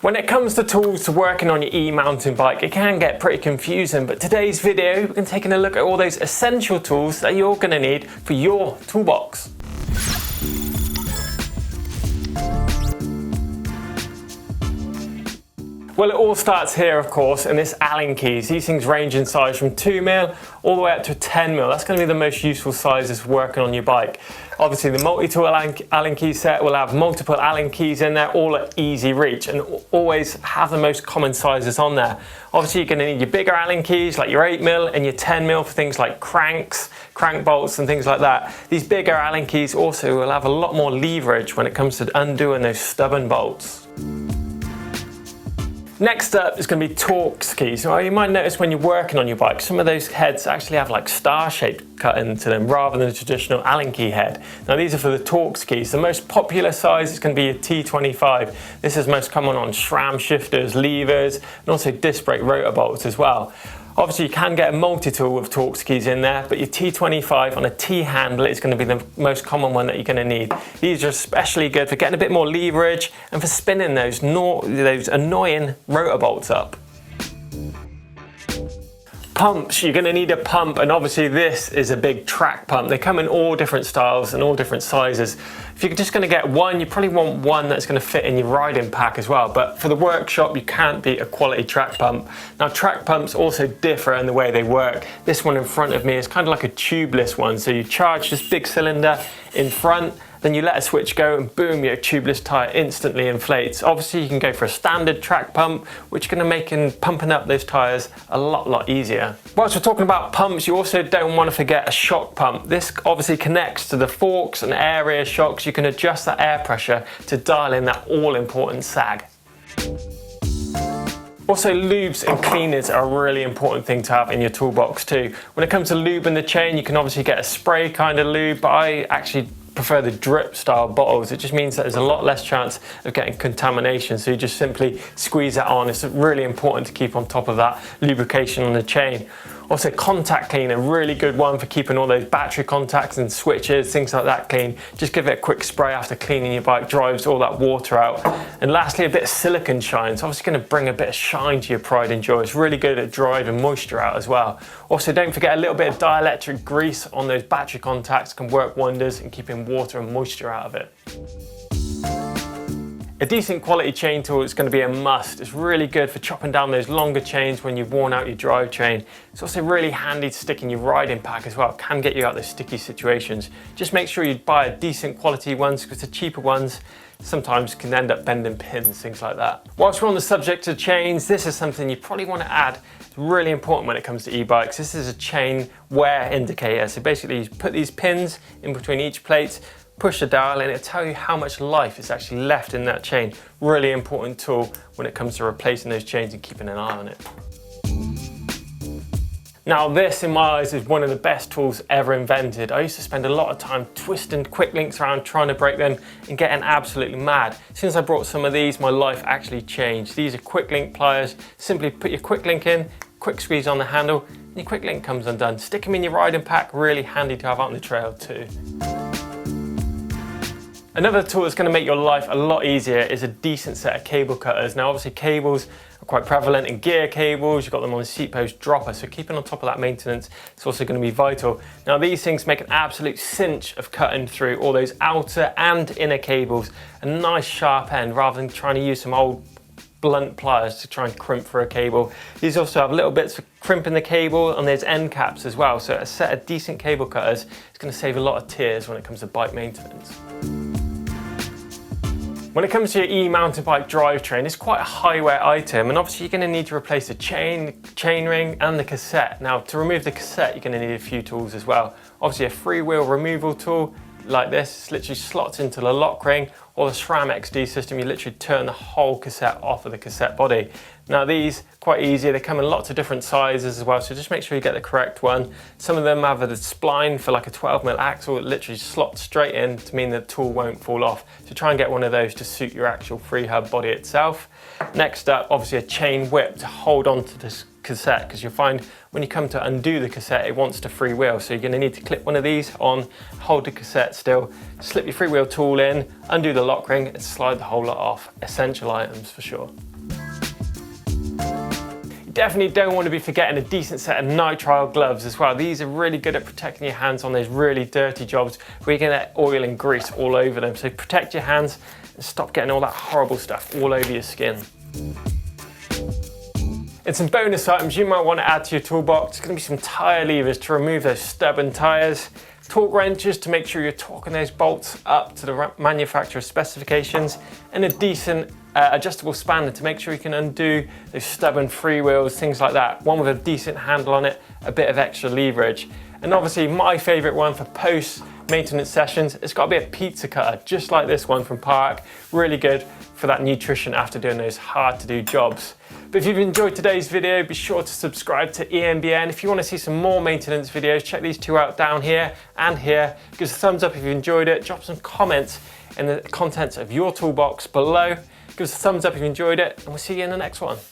When it comes to tools to working on your e-mountain bike, it can get pretty confusing, but today's video, we're taking a look at all those essential tools that you're going to need for your toolbox. Well, it all starts here, of course, in this Allen keys. These things range in size from 2mm all the way up to 10mm. That's going to be the most useful sizes for working on your bike. Obviously, the multi-tool Allen key set will have multiple Allen keys in there, all at easy reach, and always have the most common sizes on there. Obviously, you're going to need your bigger Allen keys, like your 8mm and your 10mm for things like cranks, crank bolts and things like that. These bigger Allen keys also will have a lot more leverage when it comes to undoing those stubborn bolts. Next up is going to be TORX keys. Now, you might notice when you're working on your bike, some of those heads actually have like star-shaped cut into them rather than a traditional Allen key head. Now, these are for the TORX keys. The most popular size is going to be a T25. This is most common on SRAM shifters, levers, and also disc brake rotor bolts as well. Obviously, you can get a multi-tool with TORX keys in there, but your T25 on a T-handle is going to be the most common one that you're going to need. These are especially good for getting a bit more leverage and for spinning those annoying rotor bolts up. Pumps, you're going to need a pump, and obviously this is a big track pump. They come in all different styles and all different sizes. If you're just going to get one, you probably want one that's going to fit in your riding pack as well, but for the workshop you can't beat a quality track pump. Now, track pumps also differ in the way they work. This one in front of me is kind of like a tubeless one, so you charge this big cylinder in front, then you let a switch go and boom, your tubeless tyre instantly inflates. Obviously you can go for a standard track pump, which is going to make pumping up those tyres a lot easier. Whilst we're talking about pumps, you also don't want to forget a shock pump. This obviously connects to the forks and area shocks. You can adjust that air pressure to dial in that all-important sag. Also, lubes and cleaners are a really important thing to have in your toolbox too. When it comes to lube in the chain, you can obviously get a spray kind of lube, but I actually prefer the drip style bottles. It just means that there's a lot less chance of getting contamination, so you just simply squeeze that on. It's really important to keep on top of that lubrication on the chain. Also, contact cleaner, really good one for keeping all those battery contacts and switches, things like that clean. Just give it a quick spray after cleaning your bike, drives all that water out. And lastly, a bit of silicone shine. It's obviously going to bring a bit of shine to your pride and joy. It's really good at driving moisture out as well. Also, don't forget a little bit of dielectric grease on those battery contacts can work wonders in keeping water and moisture out of it. A decent quality chain tool is going to be a must. It's really good for chopping down those longer chains when you've worn out your drivetrain. It's also really handy to stick in your riding pack as well. It can get you out of those sticky situations. Just make sure you buy a decent quality ones, because the cheaper ones sometimes can end up bending pins, things like that. Whilst we're on the subject of chains, this is something you probably want to add. It's really important when it comes to e-bikes. This is a chain wear indicator. So basically you put these pins in between each plate, push the dial and it'll tell you how much life is actually left in that chain. Really important tool when it comes to replacing those chains and keeping an eye on it. Now, this in my eyes is one of the best tools ever invented. I used to spend a lot of time twisting quick links around trying to break them and getting absolutely mad. Since I brought some of these, my life actually changed. These are quick link pliers. Simply put your quick link in, quick squeeze on the handle, and your quick link comes undone. Stick them in your riding pack, really handy to have out on the trail too. Another tool that's going to make your life a lot easier is a decent set of cable cutters. Now, obviously cables are quite prevalent in gear cables. You've got them on the seat post dropper, so keeping on top of that maintenance is also going to be vital. Now, these things make an absolute cinch of cutting through all those outer and inner cables. A nice sharp end rather than trying to use some old blunt pliers to try and crimp through a cable. These also have little bits for crimping the cable, and there's end caps as well. So a set of decent cable cutters is going to save a lot of tears when it comes to bike maintenance. When it comes to your e-mountain bike drivetrain, it's quite a high wear item, and obviously you're going to need to replace the chain ring and the cassette. Now, to remove the cassette, you're going to need a few tools as well. Obviously a freewheel removal tool like this literally slots into the lock ring, or the SRAM XD system, you literally turn the whole cassette off of the cassette body. Now, these quite easy, they come in lots of different sizes as well, so just make sure you get the correct one. Some of them have a spline for like a 12mm axle that literally slots straight in to mean the tool won't fall off. So try and get one of those to suit your actual free hub body itself. Next up, obviously a chain whip to hold on to this cassette, because you'll find when you come to undo the cassette, it wants to freewheel. So you're going to need to clip one of these on, hold the cassette still, slip your freewheel tool in, undo the lock ring and slide the whole lot off. Essential items for sure. Definitely don't want to be forgetting a decent set of nitrile gloves as well. These are really good at protecting your hands on those really dirty jobs where you get oil and grease all over them. So protect your hands and stop getting all that horrible stuff all over your skin. And some bonus items you might want to add to your toolbox. There's going to be some tyre levers to remove those stubborn tyres, torque wrenches to make sure you're torquing those bolts up to the manufacturer's specifications, and a decent adjustable spanner to make sure you can undo those stubborn freewheels, things like that. One with a decent handle on it, a bit of extra leverage. And obviously my favourite one for post-maintenance sessions, it's got to be a pizza cutter, just like this one from Park. Really good for that nutrition after doing those hard to do jobs. But if you've enjoyed today's video, be sure to subscribe to EMBN. If you want to see some more maintenance videos, check these two out down here and here. Give us a thumbs up if you enjoyed it. Drop some comments in the contents of your toolbox below. Give us a thumbs up if you enjoyed it, and we'll see you in the next one.